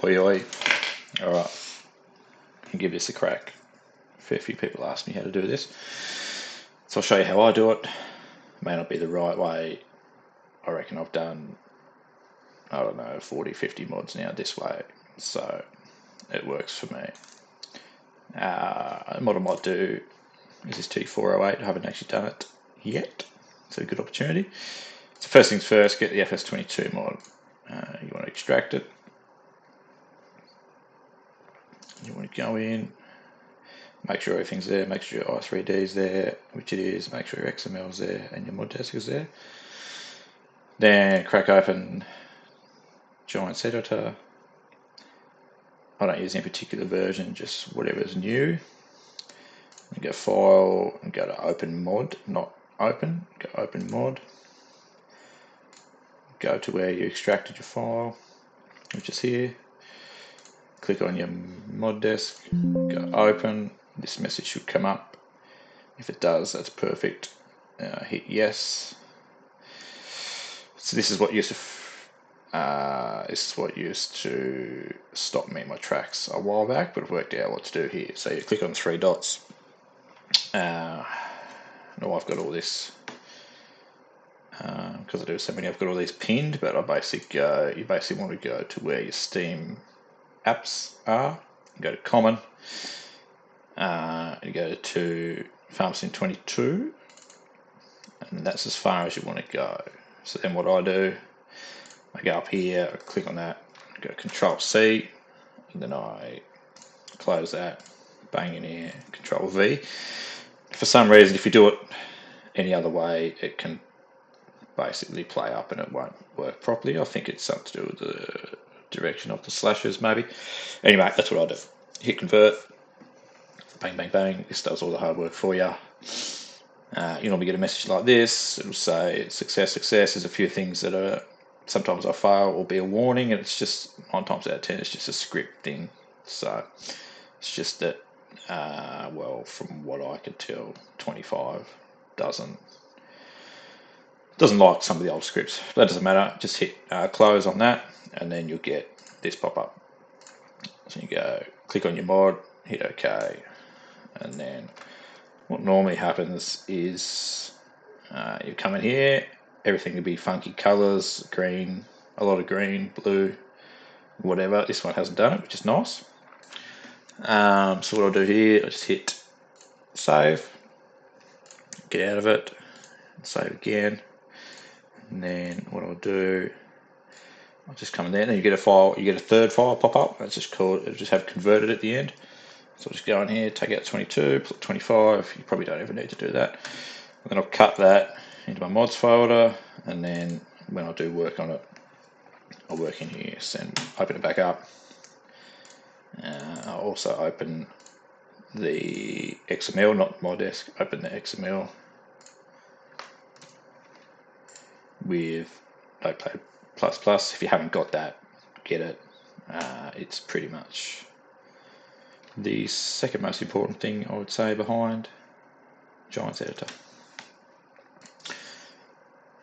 Oi oi. Alright, I'll give this a crack. A fair few people ask me how to do this. So I'll show you how I do it. May not be the right way. I reckon I've done, I don't know, 40, 50 mods now this way. So it works for me. What I might do is this T408. I haven't actually done it yet. It's a good opportunity. So first things first, get the FS22 mod. You want to extract it. You want to go in, make sure everything's there, make sure your i3D is there, which it is, make sure your XML is there and your mod desk is there. Then crack open Giants Editor. I don't use any particular version, just whatever's new. And go File and go to Open Mod, not Open, go Open Mod. Go to where you extracted your file, which is here. Click on your mod desk, go Open. This message should come up. If it does, that's perfect. Hit yes. So this is what used to stop me in my tracks a while back, but I've worked out what to do here. So you click on the three dots. Now I've got all this because I do so many. I've got all these pinned, but you basically want to go to where your Steam apps are. You go to Common. You go to FS22, and that's as far as you want to go. So then what I do, I go up here, I click on that, go Control C, and then I close that, bang in here, Control V. For some reason, if you do it any other way, it can basically play up and it won't work properly. I think it's something to do with the direction of the slashes, maybe. Anyway, that's what I do. Hit convert, bang, bang, bang. This does all the hard work for you. You normally get a message like this. It'll say success, success. There's a few things that are, sometimes I fail or be a warning, and it's just 9 times out of 10, it's just a script thing. So it's just that, well, from what I could tell, 25 doesn't like some of the old scripts. But that doesn't matter. Just hit close on that, and then you'll get this pop up. So you go click on your mod, hit OK, and then what normally happens is you come in here, everything will be funky colors, green, a lot of green, blue, whatever. This one hasn't done it, which is nice. So what I'll do here, I'll just hit save, get out of it, save again, and then what I'll do, I'll just come in there, and then you get a file, you get a third file pop up. That's just called, it'll just have converted at the end. So I'll just go in here, take out 22, put 25. You probably don't even need to do that. And then I'll cut that into my mods folder, and then when I do work on it, I'll work in here, open it back up. I'll also open the XML, not my desk, open the XML with Notepad++. If you haven't got that, get it. It's pretty much the second most important thing I would say behind Giants Editor.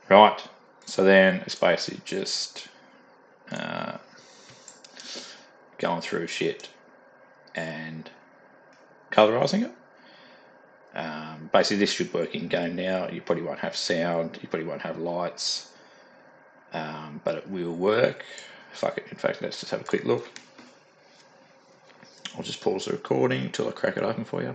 Right, so then it's basically just going through shit and colorizing it. Basically this should work in game now. You probably won't have sound, you probably won't have lights, but it will work. In fact, let's just have a quick look. I'll just pause the recording until I crack it open for you.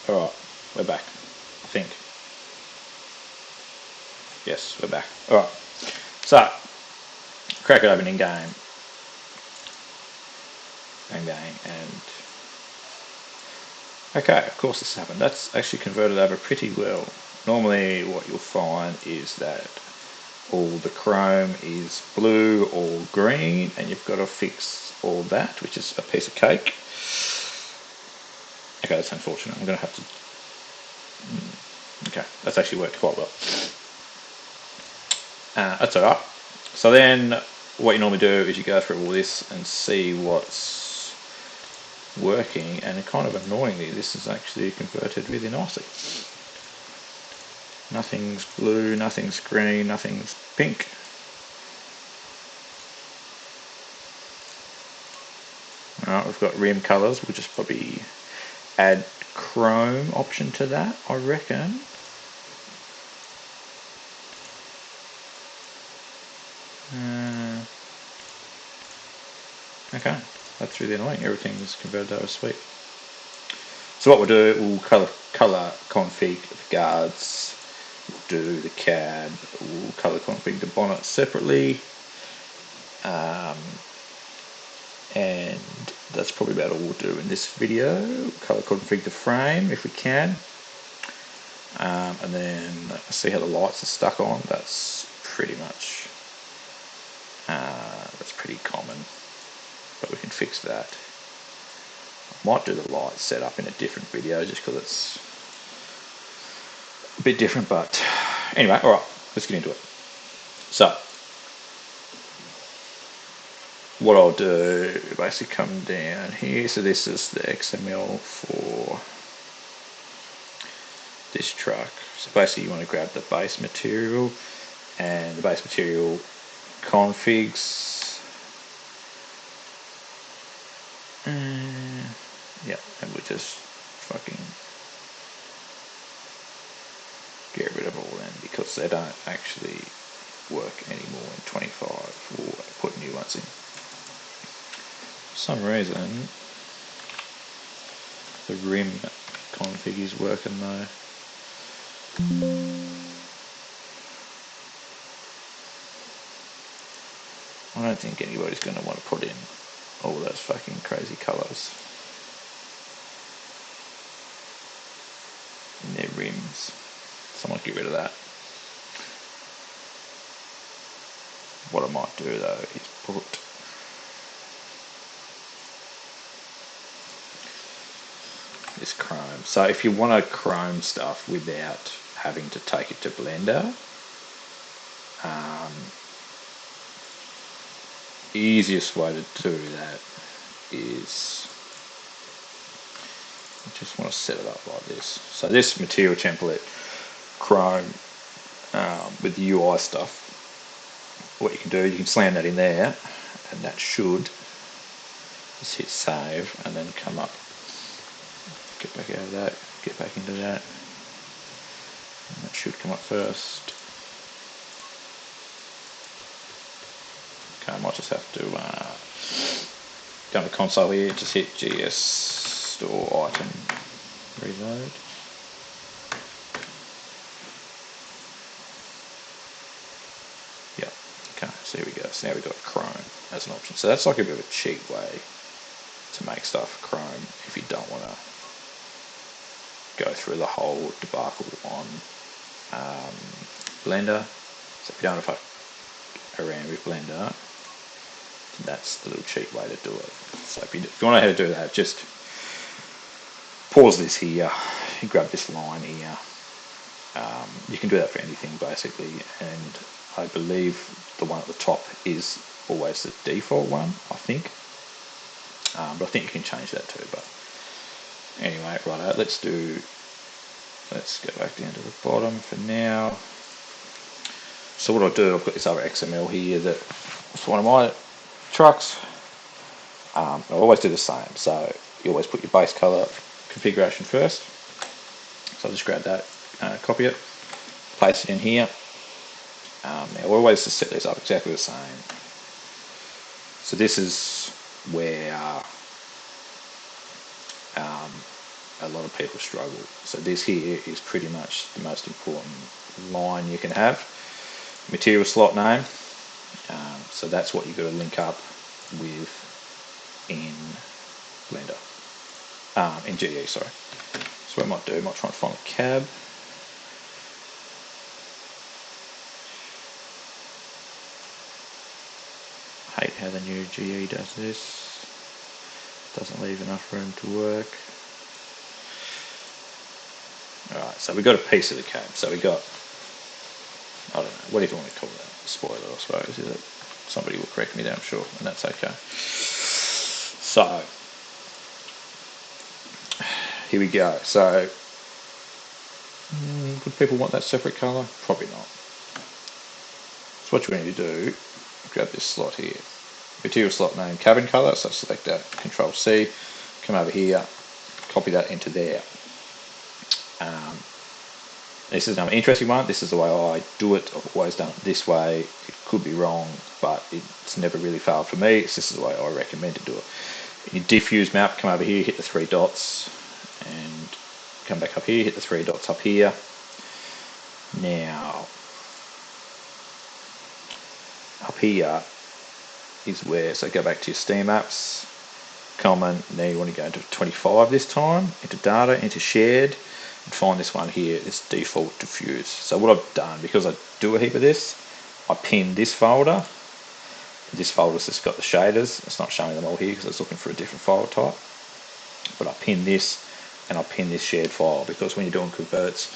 Alright, we're back, I think. Yes, we're back. Alright, so, crack it open in game. Bang, bang, and... Okay, of course this happened. That's actually converted over pretty well. Normally what you'll find is that all the chrome is blue or green, and you've got to fix all that, which is a piece of cake. Okay, that's unfortunate. I'm going to have to... Okay, that's actually worked quite well. That's alright. So then what you normally do is you go through all this and see what's working, and kind of annoyingly this is actually converted really nicely. Nothing's blue, nothing's green, nothing's pink. Alright, we've got rim colours. We'll just probably add chrome option to that, I reckon. Okay, that's really annoying. Everything's converted over sweet. So what we'll do, we'll colour config the guards, we'll do the cab, we'll colour config the bonnet separately, and that's probably about all we'll do in this video. Colour config the frame if we can, and then see how the lights are stuck on. That's pretty much, that's pretty common, but we can fix that. Might do the light setup in a different video just because it's a bit different, but anyway, alright, let's get into it. So, what I'll do, basically come down here, so this is the XML for this truck. So basically you want to grab the base material, and the base material configs. Yeah, and we just fucking get rid of all them because they don't actually work anymore in 25. We'll put new ones in. For some reason, the rim config is working though. I don't think anybody's going to want to put in all those fucking crazy colours in their rims. Someone get rid of that. What I might do though is put this chrome. So if you want to chrome stuff without having to take it to Blender, the easiest way to do that is I just want to set it up like this. So this material template chrome with the UI stuff, what you can do, you can slam that in there, and that should just hit save and then come up, get back out of that, get back into that, and that should come up first. Okay, I might just have to go to the console here, just hit GS store item reload. Yep, okay, so here we go. So now we've got Chrome as an option. So that's like a bit of a cheap way to make stuff Chrome if you don't want to go through the whole debacle on Blender. So if you don't want to fuck around with Blender, that's the little cheap way to do it. So if you want to know how to do that, just pause this here, you grab this line here. You can do that for anything basically, and I believe the one at the top is always the default one, I think. But I think you can change that too. But anyway, right, let's go back down to the bottom for now. So what I'll do, I've got this other XML here that's one of my trucks. I always do the same. So you always put your base color configuration first. So I'll just grab that, copy it, paste it in here. Now we always just set these up exactly the same. So this is where a lot of people struggle. So this here is pretty much the most important line you can have. Material slot name. So that's what you've got to link up with in Blender. In GE, sorry. So what I might do, I might try and find a cab. I hate how the new GE does this. Doesn't leave enough room to work. Alright, so we've got a piece of the cab. So we got, I don't know, whatever you want to call that. Spoiler, I suppose. Is it? Somebody will correct me there, I'm sure, and that's okay. So, here we go. So, Would people want that separate colour? Probably not. So what you're going to do, grab this slot here. Material slot name, cabin colour, so select that, Control C, come over here, copy that into there. This is another interesting one. This is the way I do it. I've always done it this way. It could be wrong, but it's never really failed for me. This is the way I recommend to do it. In your diffuse map, come over here, hit the 3 dots, and come back up here, hit the 3 dots up here. Now, up here is where, so go back to your Steam apps, common, now you want to go into 25 this time, into data, into shared, and find this one here, this default diffuse. So what I've done, because I do a heap of this, I pinned this folder. This folder's just got the shaders. It's not showing them all here because I was looking for a different file type. But I pinned this and I pinned this shared file because when you're doing converts,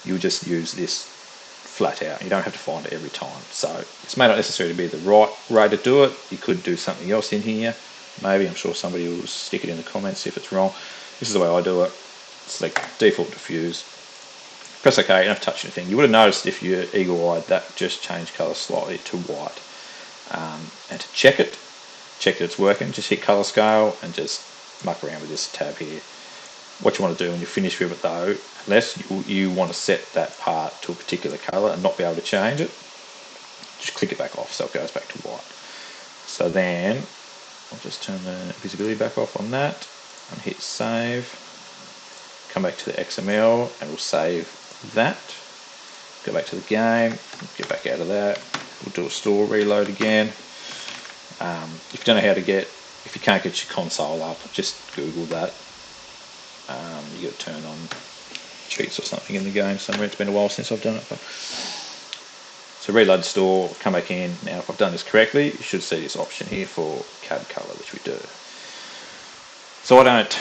you just use this flat out. You don't have to find it every time. So this may not necessarily be the right way to do it. You could do something else in here. Maybe, I'm sure somebody will stick it in the comments if it's wrong. This is the way I do it. Select default diffuse. Press OK, you don't have to touch anything. You would have noticed if you're eagle-eyed that just changed colour slightly to white. And to check that it's working, just hit colour scale and just muck around with this tab here. What you want to do when you're finished with it though, unless you want to set that part to a particular colour and not be able to change it, just click it back off so it goes back to white. So then I'll just turn the visibility back off on that and hit save. Come back to the XML and we'll save that. Go back to the game, get back out of that. We'll do a store reload again. If you don't know how to if you can't get your console up, just Google that. You got to turn on cheats or something in the game somewhere. It's been a while since I've done it. So reload the store, come back in. Now if I've done this correctly, you should see this option here for cab colour, which we do. So I don't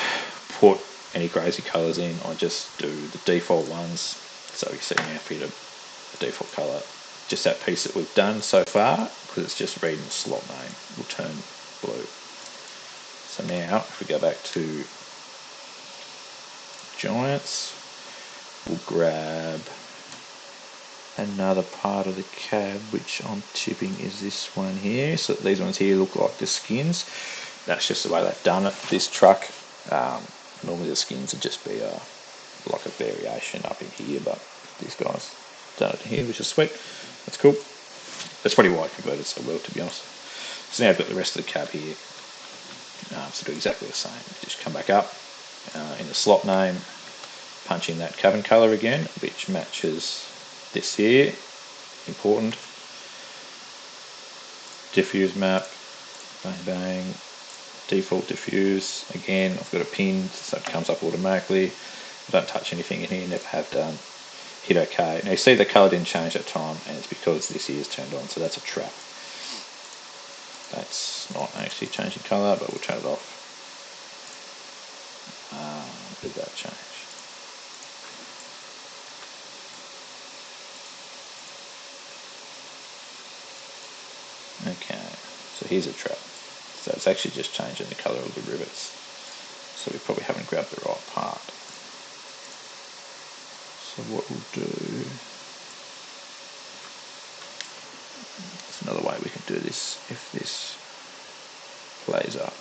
put any crazy colours in, I just do the default ones. So you see now for the default colour, just that piece that we've done so far, because it's just reading the slot name, will turn blue. So now if we go back to Giants, we'll grab another part of the cab, which I'm tipping is this one here. So these ones here look like the skins. That's just the way they've done it. This truck, normally the skins would just be like a variation up in here, but these guys done it here, which is sweet. That's cool. That's probably why I converted so well, to be honest. So now I've got the rest of the cab here. So do exactly the same. Just come back up in the slot name, punch in that cabin colour again, which matches this here. Important. Diffuse map. Bang bang. Default diffuse. Again, I've got a pin, so it comes up automatically. I don't touch anything in here, never have done. Hit OK. Now you see the colour didn't change that time, and it's because this here is turned on, so that's a trap. That's not actually changing colour, but we'll turn it off. Did that change? Okay, so here's a trap. So it's actually just changing the colour of the rivets. So we probably haven't grabbed the right part. So what we'll do, there's another way we can do this if this plays up.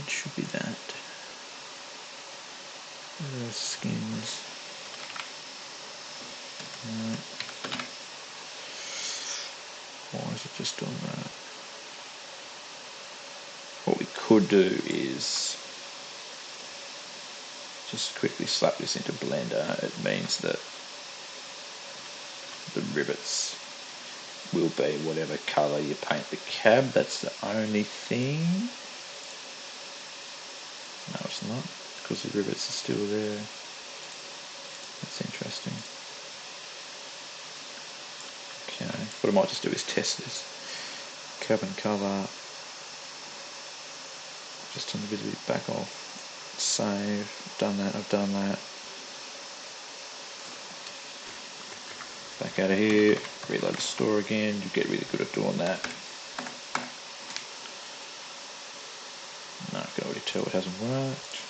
It should be that. The skins. Why is it just on that? What we could do is just quickly slap this into Blender. It means that the rivets will be whatever colour you paint the cab. That's the only thing. No, it's not, because the rivets are still there. That's interesting. Okay, what I might just do is test this. Cabin colour. Just turn the visibility back off. Save. I've done that. Back out of here. Reload the store again. You get really good at doing that. No, I can already tell it hasn't worked.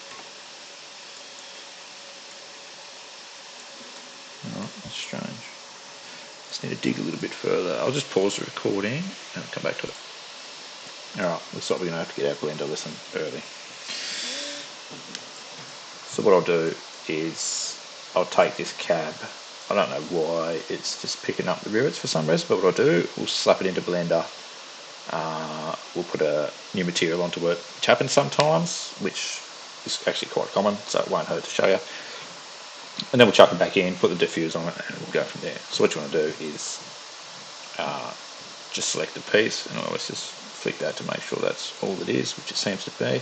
That's strange. Just need to dig a little bit further. I'll just pause the recording and come back to it. Alright, looks like we're going to have to get our blender listen early. So what I'll do is I'll take this cab. I don't know why it's just picking up the rivets for some reason, but what I'll do, we'll slap it into Blender. We'll put a new material onto it, which happens sometimes, which is actually quite common, so it won't hurt to show you. And then we'll chuck it back in, put the diffuse on it, and we'll go from there. So what you want to do is just select the piece, and always just flick that to make sure that's all it is, which it seems to be.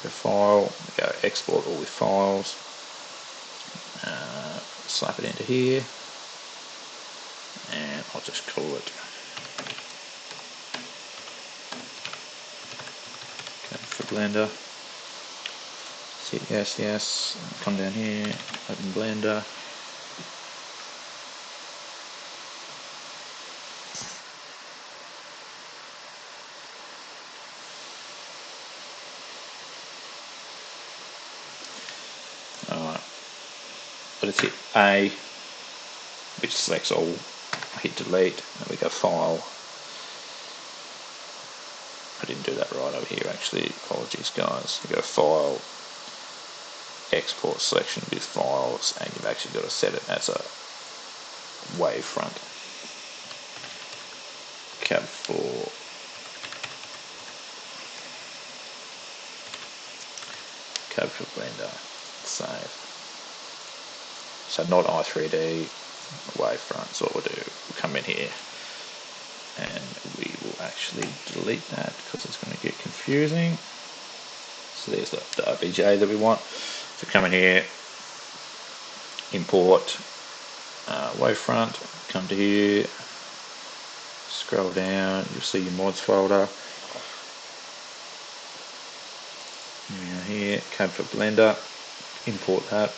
Go File, go Export all with files, slap it into here, and I'll just call it for Blender. Hit yes, come down here, open Blender. Alright, but it's hit A, which selects all. Hit delete, and we go File. I didn't do that right over here actually, apologies guys. You go File, Export selection with files, and you've actually got to set it as a wavefront. Cab 4. Cab for Blender. Save. So not i3D, wavefront. So what we'll do, we'll come in here and we will actually delete that because it's going to get confusing. So there's the OBJ that we want. So come in here, import wavefront, come to here, scroll down, you'll see your mods folder. Here, cab for Blender, import that.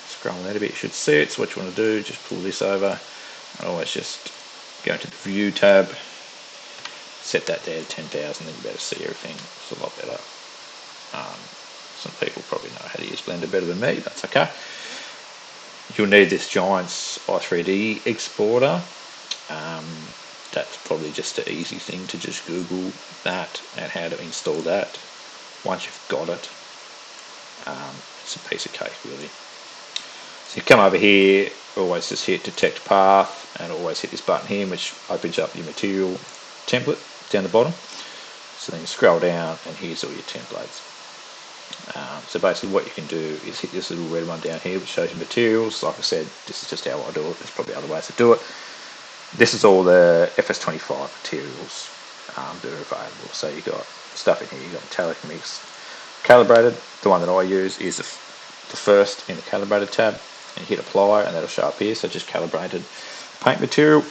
Scroll out a bit, you should see it. So what you want to do, just pull this over, and always just go into the View tab, set that there to 10,000, then you better see everything. It's a lot better. Some people probably know how to use Blender better than me, that's okay. You'll need this Giants i3D exporter. That's probably just an easy thing to just Google that and how to install that. Once you've got it, it's a piece of cake really. So you come over here, always just hit Detect Path, and always hit this button here, which opens up your material template down the bottom. So then you scroll down, and here's all your templates. So basically what you can do is hit this little red one down here, which shows you materials. Like I said, this is just how I do it. There's probably other ways to do it. This is all the FS25 materials that are available. So you've got stuff in here, you've got metallic mix. Calibrated, the one that I use is the first in the calibrated tab, and you hit apply and that'll show up here. So just calibrated paint material,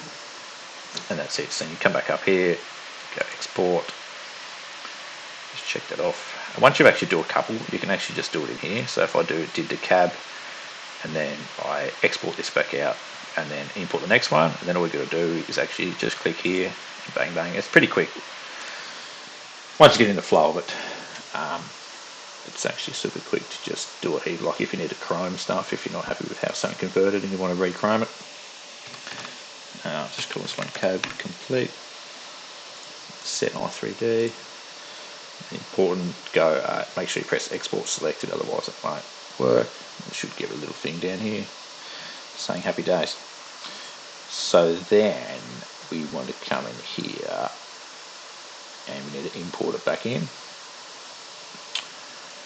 and that's it. So you come back up here, go export, just check that off. And once you actually do a couple, you can actually just do it in here. So if I did the cab, and then I export this back out, and then import the next one, and then all we've got to do is actually just click here, and bang bang. It's pretty quick once you get in the flow of it. It's actually super quick to just do it here. Like if you need to chrome stuff, if you're not happy with how something converted and you want to re-chrome it, just call this one cab complete. Set i3D. Important, go make sure you press export selected, otherwise it won't work. You should get a little thing down here saying happy days. So then we want to come in here and we need to import it back in.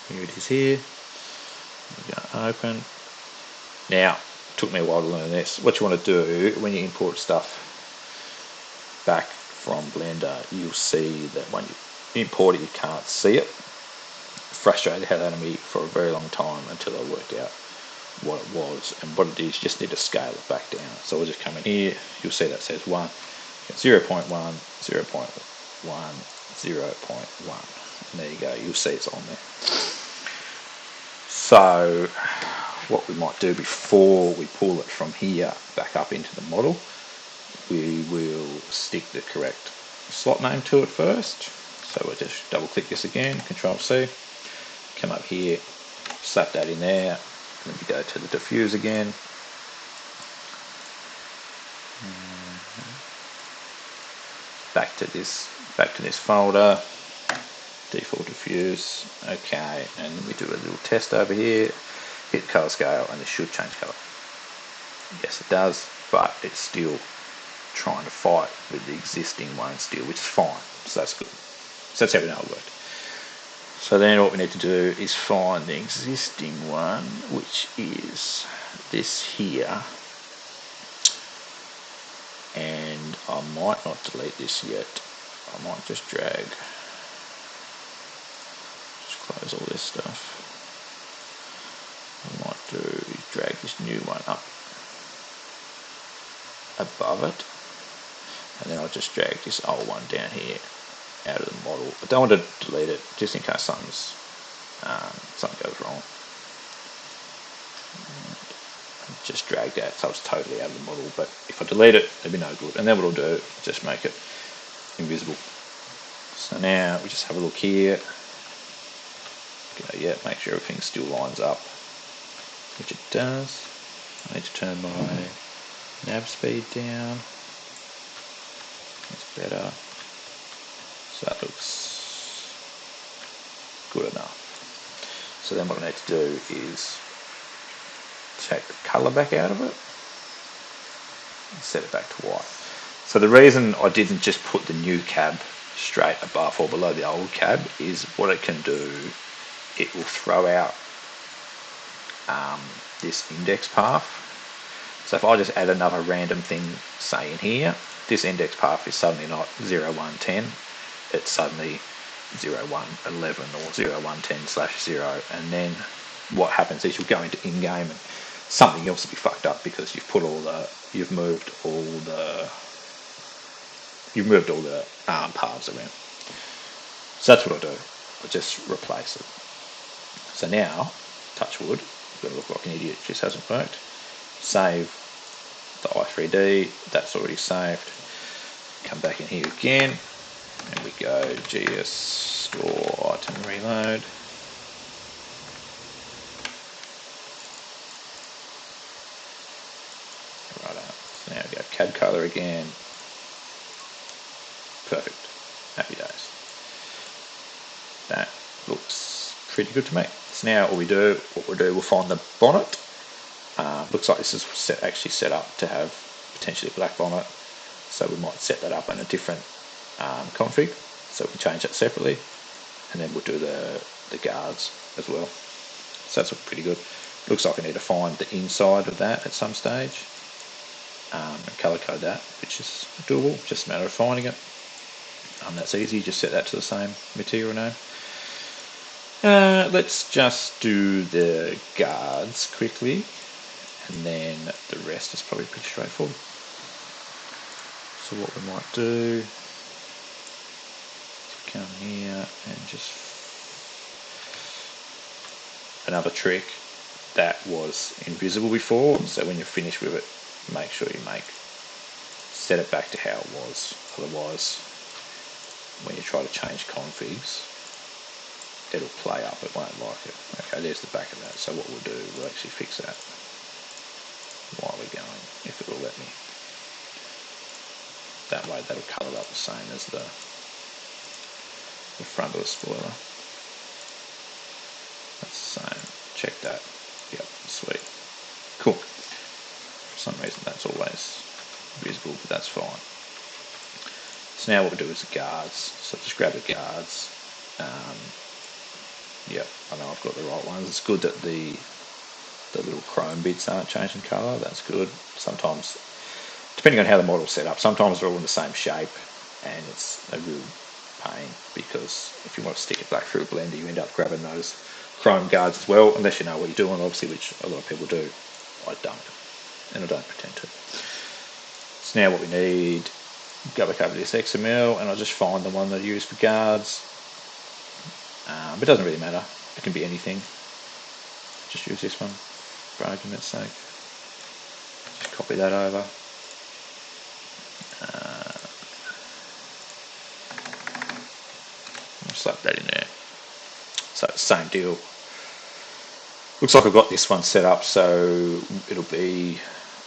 Here it is here. We're going to open. Now, it took me a while to learn this. What you want to do when you import stuff back from Blender, you'll see that when you import it, you can't see it. Frustrated the hell out of me for a very long time until I worked out what it was, and what it is, you just need to scale it back down. So we'll just come in here, you'll see that says 1, 0.1, 0.1, 0.1, and there you go, you'll see it's on there. So what we might do before we pull it from here back up into the model, we will stick the correct slot name to it first. So we'll just double click this again, Control C, come up here, slap that in there, Let me go to the diffuse again. Back to this folder. Default diffuse. Okay, and we do a little test over here. Hit color scale, and this should change color. Yes, it does, but it's still trying to fight with the existing one still, which is fine. So that's good. So that's how we know it worked. So then what we need to do is find the existing one, which is this here. And I might not delete this yet. I might just drag, just close all this stuff. What I might do is drag this new one up above it. And then I'll just drag this old one down here out of the model. I don't want to delete it just in case something goes wrong. Just drag that so it's totally out of the model, but if I delete it, it'll be no good. And then what I'll do, just make it invisible. So now we just have a look here. Yeah, make sure everything still lines up, which it does. I need to turn my nav speed down. That's better. So that looks good enough. So then what I need to do is take the colour back out of it and set it back to white. So the reason I didn't just put the new cab straight above or below the old cab is what it can do, it will throw out this index path. So if I just add another random thing, say in here, this index path is suddenly not 0110, it's suddenly 0111 or 0110/0, and then what happens is you'll go into in-game and something else will be fucked up because you've moved all the paths around. So that's what I do. I just replace it. So now, touch wood, I'm going to look like an idiot, it just hasn't worked. Save the i3D, that's already saved. Come back in here again, and we go GS store item reload. So now we go CAD color again. Perfect. Happy days. That looks pretty good to me. So now we'll find the bonnet. Looks like this is actually set up to have potentially a black bonnet. So we might set that up in a different config. So we can change that separately. And then we'll do the guards as well. So that's pretty good. Looks like I need to find the inside of that at some stage. And color code that, which is doable, just a matter of finding it. That's easy, just set that to the same material name. Let's just do the guards quickly, and then the rest is probably pretty straightforward. So what we might do is come here and just another trick that was invisible before, so when you're finished with it, make sure you set it back to how it was. Otherwise, when you try to change configs, it'll play up, it won't like it. Okay, there's the back of that. So what we'll do, we'll actually fix that while we're going, if it will let me. That way that'll colour up the same as the front of the spoiler. That's the same. Check that. Yep, sweet. Cool. For some reason that's always visible, but that's fine. So now what we'll do is the guards. So just grab the guards. Yep, I know I've got the right ones. It's good that the little chrome bits aren't changing colour. That's good. Sometimes, depending on how the model's set up, sometimes they're all in the same shape, and it's a real pain because if you want to stick it back through a blender, you end up grabbing those chrome guards as well, unless you know what you're doing, obviously, which a lot of people do. I don't, and I don't pretend to. So now what we need, go back over this XML, and I'll just find the one that I use for guards. But it doesn't really matter. It can be anything. Just use this one for argument's sake. Just copy that over. I'll slap that in there. So same deal. Looks like I've got this one set up so it'll be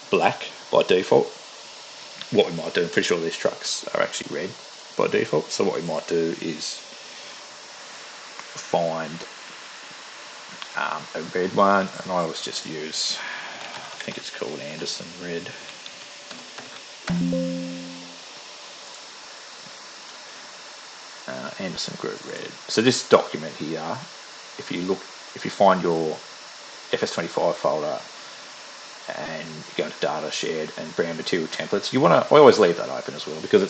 black by default. What we might do, I'm pretty sure these trucks are actually red by default, so what we might do is find a red one, and I always just use, I think it's called Anderson Red. Anderson Group Red. So this document here, if you find your FS25 folder and you go into data, shared, and brand material templates, you want to, I always leave that open as well because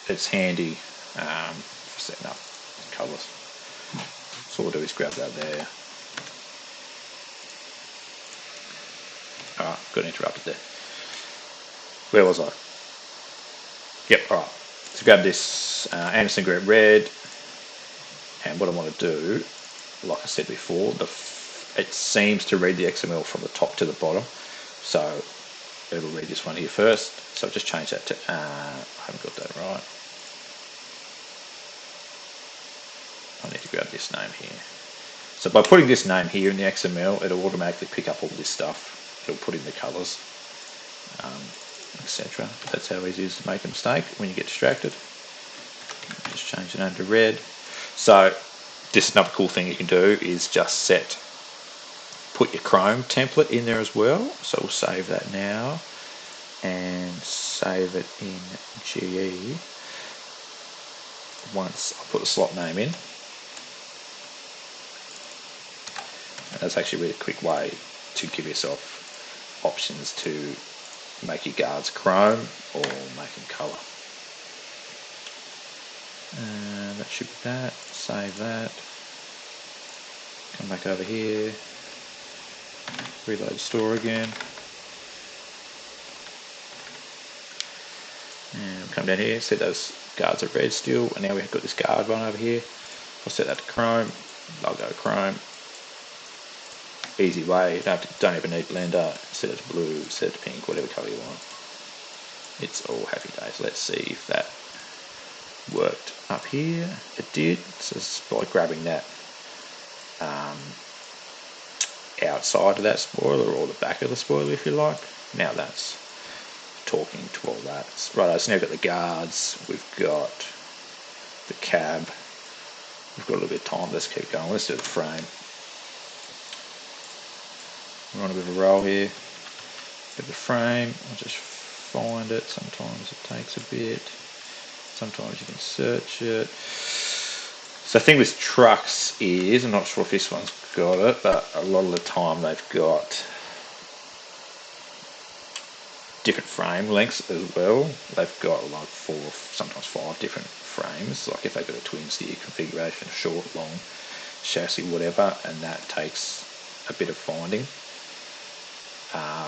it's handy for setting up colours. So what we'll do is grab that there. Alright, got interrupted there. Where was I? Yep, alright. So grab this Anderson Group Red, and what I want to do, like I said before, it seems to read the XML from the top to the bottom, so it'll read this one here first. So I've just changed that to, I haven't got that right. I need to grab this name here. So by putting this name here in the XML, it'll automatically pick up all this stuff. It'll put in the colours, etc. That's how easy it is to make a mistake when you get distracted. Just change the name to red. So this is another cool thing you can do is just put your Chrome template in there as well. So we'll save that now and save it in GE once I put the slot name in. And that's actually a really quick way to give yourself options to make your guards chrome or make them colour. And that should be that. Save that. Come back over here. Reload the store again. And we'll come down here, set those guards are red still, and now we've got this guard one over here. I'll set that to chrome. I'll go chrome. Easy way, don't even need Blender. Set it to blue, set it to pink, whatever colour you want. It's all happy days. Let's see if that worked up here. It did. So it's by grabbing that outside of that spoiler, or the back of the spoiler if you like. Now that's talking to all that. Right, so now we've got the guards, we've got the cab, we've got a little bit of time. Let's keep going. Let's do the frame. We're on a bit of a roll here. Bit of a frame. I'll just find it. Sometimes it takes a bit. Sometimes you can search it. So the thing with trucks is, I'm not sure if this one's got it, but a lot of the time they've got different frame lengths as well. They've got like 4, sometimes 5 different frames. Like if they've got a twin steer configuration, short, long, chassis, whatever, and that takes a bit of finding.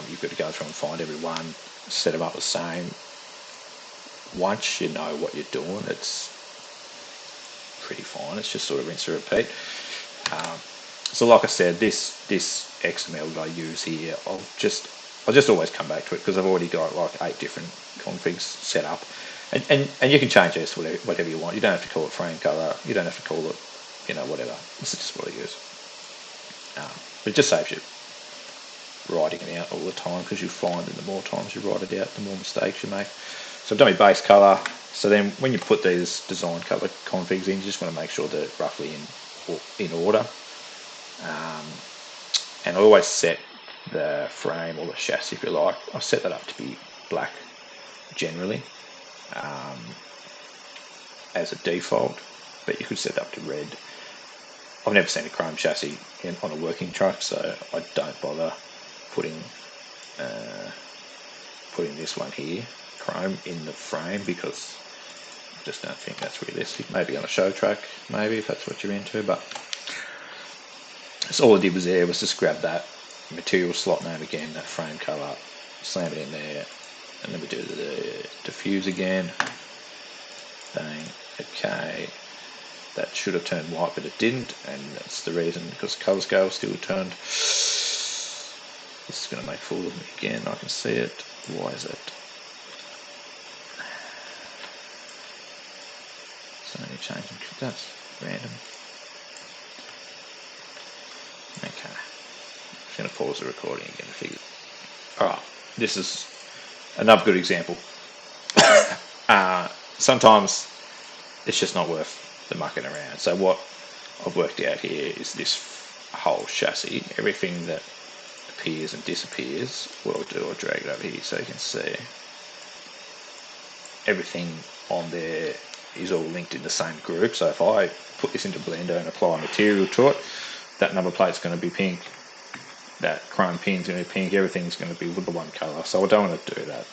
You've got to go through and find every one, set them up the same. Once you know what you're doing, it's pretty fine. It's just sort of rinse and repeat. So like I said, this XML that I use here, I'll just always come back to it because I've already got like 8 different configs set up, and you can change this whatever you want. You don't have to call it frame color. You don't have to call it, whatever. This is just what I use. But it just saves you writing it out all the time, because you find that the more times you write it out, the more mistakes you make. So I've done my base color. So then when you put these design color configs in, you just want to make sure they're roughly in order. And I always set the frame or the chassis, if you like, I set that up to be black generally as a default, but you could set it up to red. I've never seen a chrome chassis on a working truck, so I don't bother putting this one here, chrome, in the frame, because I just don't think that's realistic. Maybe on a show track, maybe, if that's what you're into, but so all I did was just grab that material slot name again, that frame color, slam it in there, and then we do the diffuse again. Bang, okay. That should have turned white, but it didn't, and that's the reason, because the color scale still turned. This is going to make fool of me again. I can see it. Why is it? So many changing. That's random. Okay. pause the recording again to figure. Alright, this is another good example. Sometimes it's just not worth the mucking around. So what I've worked out here is this whole chassis, everything that appears and disappears. What I'll do, I'll drag it over here so you can see. Everything on there is all linked in the same group. So if I put this into Blender and apply material to it, that number plate's going to be pink, that chrome pin's going to be pink, everything's going to be with the one colour. So I don't want to do that.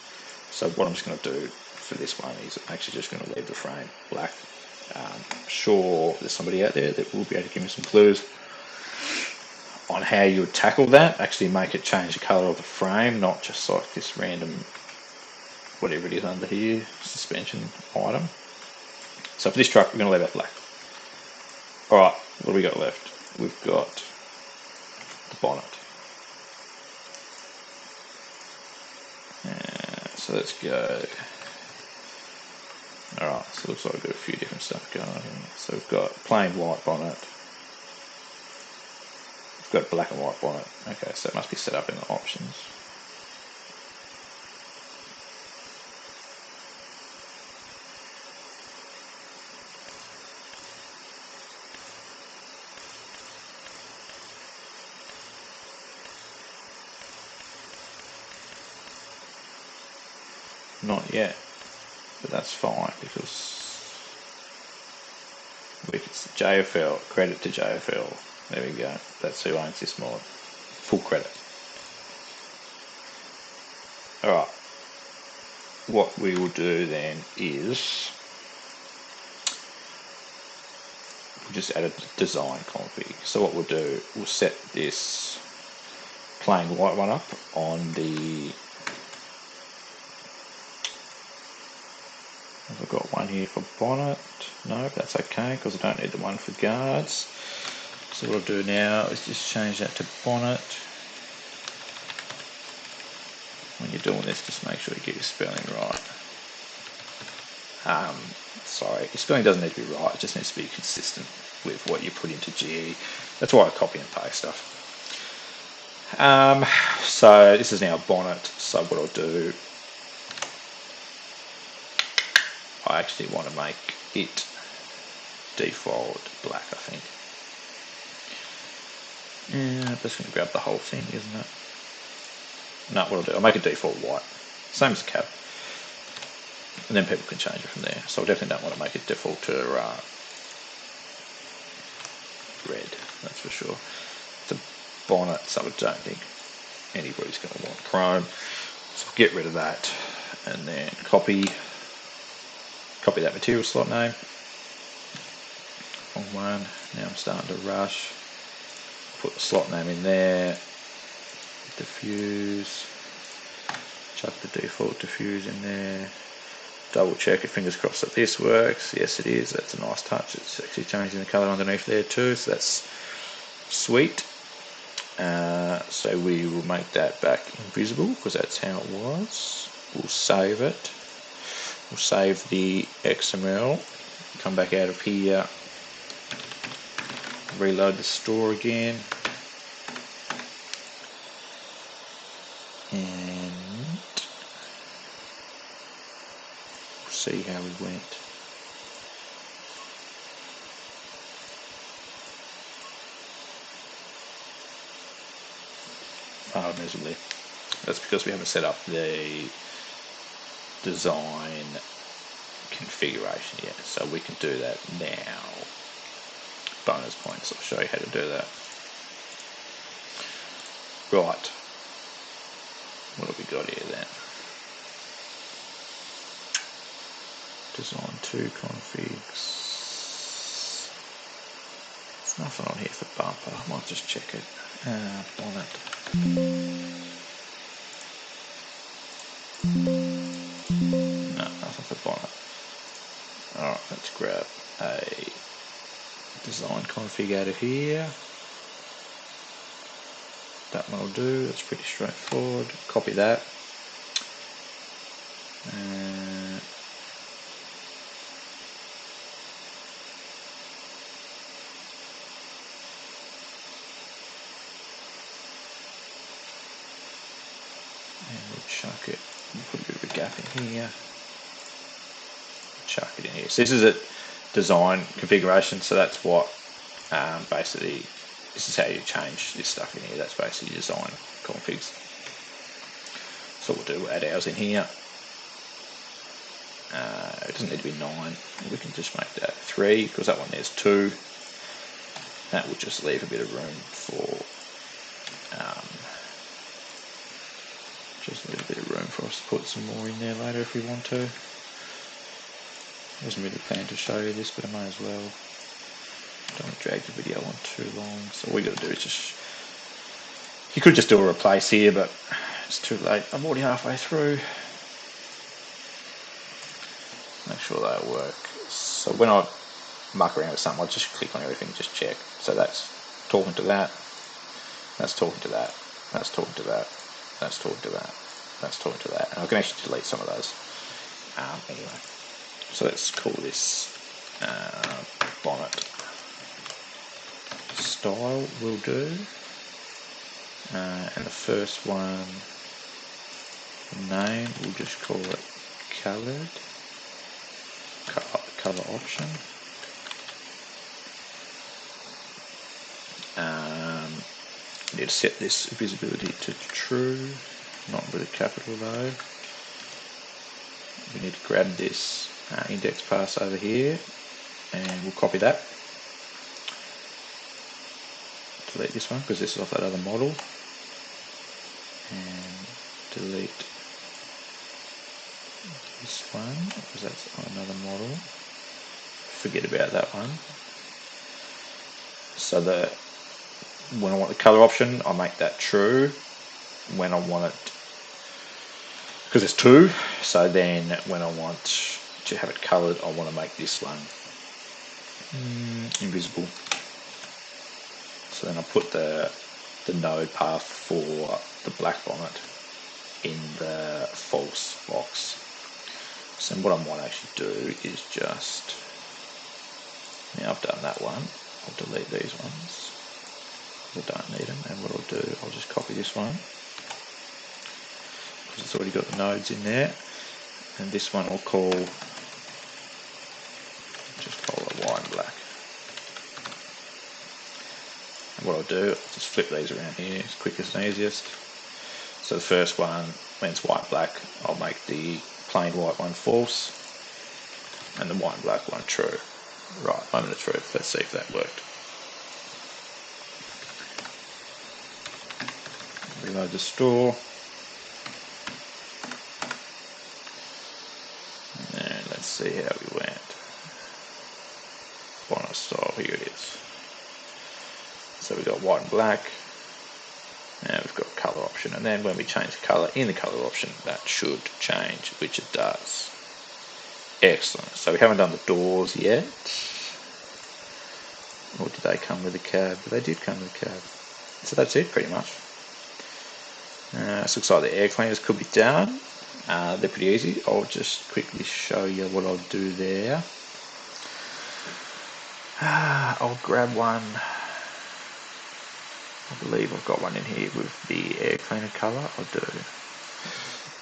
So what I'm just going to do for this one is I'm actually just going to leave the frame black. I'm sure there's somebody out there that will be able to give me some clues on how you would tackle that, actually make it change the colour of the frame, not just like this random whatever it is under here, suspension item. So for this truck we're going to leave it black. Alright, what do we got left? We've got the bonnet. So let's go. Alright, so it looks like we've got a few different stuff going on here. So we've got plain white bonnet. We've got black and white bonnet. Okay, so it must be set up in the options. Not yet, but that's fine because we can JFL, credit to JFL. There we go. That's who owns this mod. Full credit. Alright. What we will do then is we'll just add a design config. So what we'll do, we'll set this plain white one up on the. Have I got one here for bonnet? No, that's okay because I don't need the one for guards. So what I'll do now is just change that to bonnet. When you're doing this, just make sure you get your spelling right. Sorry, your spelling doesn't need to be right, it just needs to be consistent with what you put into GE. That's why I copy and paste stuff. So this is now bonnet, so what I'll do, I actually want to make it default black, I think. Yeah, I'm just going to grab the whole thing, isn't it? No, what I'll do, I'll make it default white. Same as the cab. And then people can change it from there. So I definitely don't want to make it default to red, that's for sure. It's a bonnet, so I don't think anybody's going to want chrome. So I'll get rid of that and then copy that material slot name. Wrong one. Now I'm starting to rush. Put the slot name in there. Diffuse. Chuck the default diffuse in there. Double check it, fingers crossed that this works. Yes, it is. That's a nice touch. It's actually changing the colour underneath there too, so that's sweet. So we will make that back invisible because that's how it was. We'll save it. We'll save the XML. Come back out of here. Reload the store again. And we'll see how we went. Oh, miserably. That's because we haven't set up the design configuration yet. So we can do that now. Bonus points, I'll show you how to do that. Right. What have we got here then? Design 2 configs. There's nothing on here for bumper. I might just check it. Bonnet. No, nothing for bonnet. Alright, let's grab a design config out of here. That one will do, that's pretty straightforward. Copy that. And we'll chuck it, we'll put a bit of a gap in here, chuck it in here. So this is a design configuration, so that's what basically, this is how you change this stuff in here. That's basically design configs. So what we'll do, we'll add ours in here. It doesn't need to be 9, we can just make that 3, because that one there's 2. That will just leave a bit of room for us to put some more in there later if we want to. I wasn't really planning to show you this, but I may as well. Don't want to drag the video on too long. So all we got to do is just, you could just do a replace here, but it's too late. I'm already halfway through. Make sure that'll work. So when I muck around with something, I'll just click on everything, just check. So that's talking to that, that's talking to that, that's talking to that, that's talking to that, that's talking to that. And I can actually delete some of those. Anyway, so let's call this bonnet style will do. And the first one, name, we'll just call it coloured, colour option. Need to set this visibility to true, not with a capital though. We need to grab this index pass over here, and we'll copy that. Delete this one because this is off that other model, and delete this one because that's on another model. Forget about that one. So when I want the color option, I make that true. When I want it, because it's 2, so then when I want to have it colored, I want to make this one invisible. So then I put the node path for the black bonnet in the false box. So what I might actually do is just, now I've done that one, I'll delete these ones. I don't need them, and what I'll do, I'll just copy this one because it's already got the nodes in there, and this one I'll call, just call it white and black. And what I'll do, I'll just flip these around here as quickest and easiest. So the first one, when it's white and black, I'll make the plain white one false and the white and black one true. Right, moment of truth, let's see if that worked. Reload the store, and let's see how we went. Bonnet style, here it is. So we've got white and black, and we've got color option, and then when we change the color in the color option, that should change, which it does. Excellent. So we haven't done the doors yet. Or did they come with a cab? They did come with a cab. So that's it pretty much. This looks like the air cleaners could be down. They're pretty easy. I'll just quickly show you what I'll do there. I'll grab one. I believe I've got one in here with the air cleaner colour. I'll do.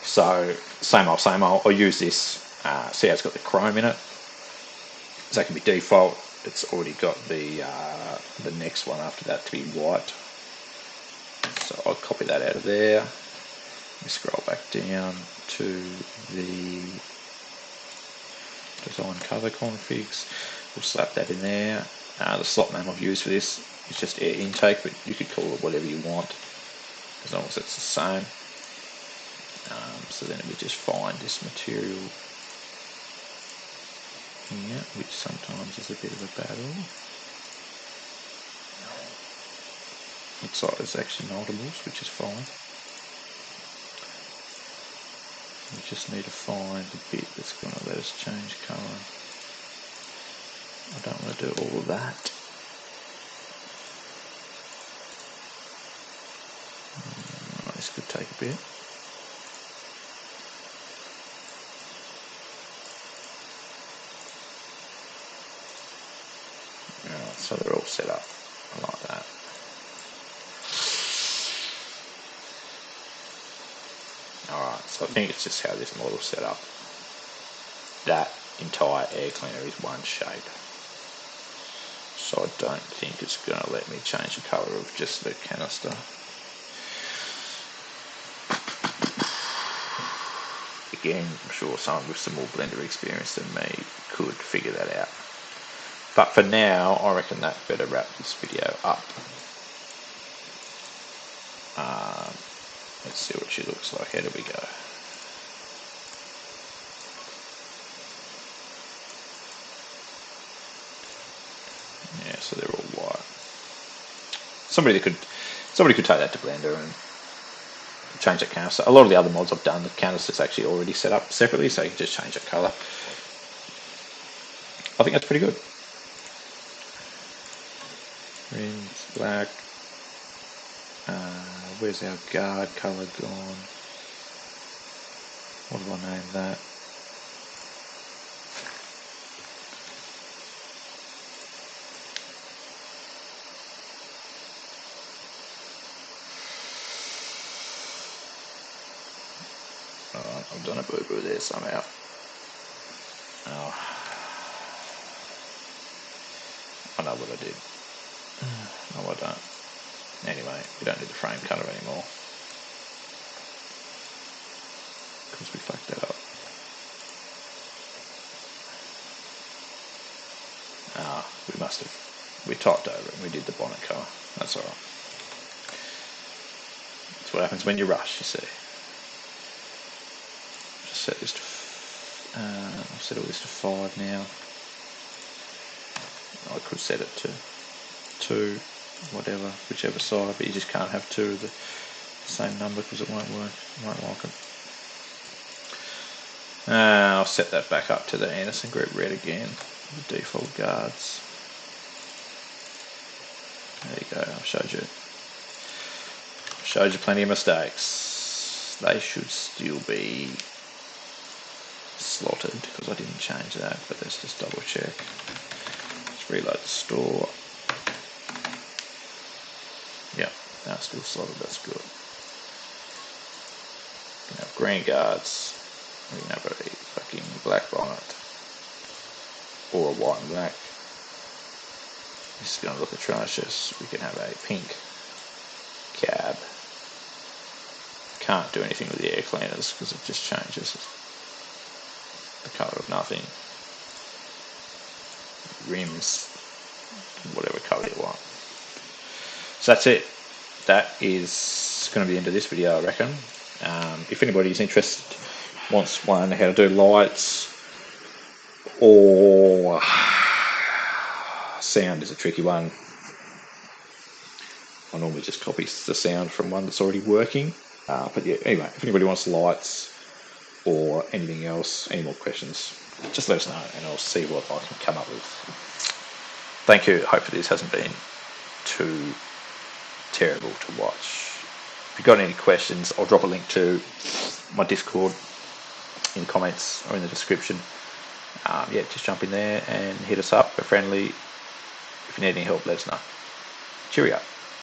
So same old, same old. I'll use this. See how it's got the chrome in it. So that can be default. It's already got the next one after that to be white. So I'll copy that out of there. Let me scroll back down to the design color configs. We'll slap that in there. The slot name I've used for this is just air intake, but you could call it whatever you want as long as it's the same. So then we just find this material here, which sometimes is a bit of a battle. Looks like there's actually multiples, which is fine. We just need to find the bit that's going to let us change colour. I don't want to do all of that. This could take a bit. Alright, so they're all set up like that. Alright, so I think it's just how this model's set up. That entire air cleaner is one shape. So I don't think it's going to let me change the colour of just the canister. Again, I'm sure someone with some more Blender experience than me could figure that out. But for now, I reckon that better wrap this video up. Let's see what she looks like. How do we go? Yeah, so they're all white. Somebody could take that to Blender and change that canister. A lot of the other mods I've done, the canister's actually already set up separately, so you can just change the colour. I think that's pretty good. Rims, black. Where's our guard colour gone? What do I name that? Alright, I've done a boo-boo there somehow. Oh. I know what I did. No, I don't. Anyway, we don't need the frame cutter anymore, because we fucked that up. We typed over it and we did the bonnet colour. That's alright. That's what happens when you rush, you see. Just set this to, I've set all this to 5 now. I could set it to 2, whatever, whichever side, but you just can't have 2 of the same number because it won't work. You won't like it. I'll set that back up to the Anderson Group red again, the default guards. There you go, I've showed you plenty of mistakes. They should still be slotted because I didn't change that, but let's just double check. Let's reload the store. Yep, now still slotted, that's good. We can have green guards, we can have a fucking black bonnet, or a white and black. This is going to look atrocious. We can have a pink cab. Can't do anything with the air cleaners because it just changes the colour of nothing. Rims, whatever colour you want. So that's it. That is going to be the end of this video, I reckon. If anybody's interested, wants one how to do lights, or sound is a tricky one. I normally just copy the sound from one that's already working. But yeah, anyway, if anybody wants lights or anything else, any more questions, just let us know and I'll see what I can come up with. Thank you. Hopefully this hasn't been too terrible to watch. If you've got any questions, I'll drop a link to my Discord in the comments or in the description. Yeah, just jump in there and hit us up. We're friendly. If you need any help, let us know. Cheerio.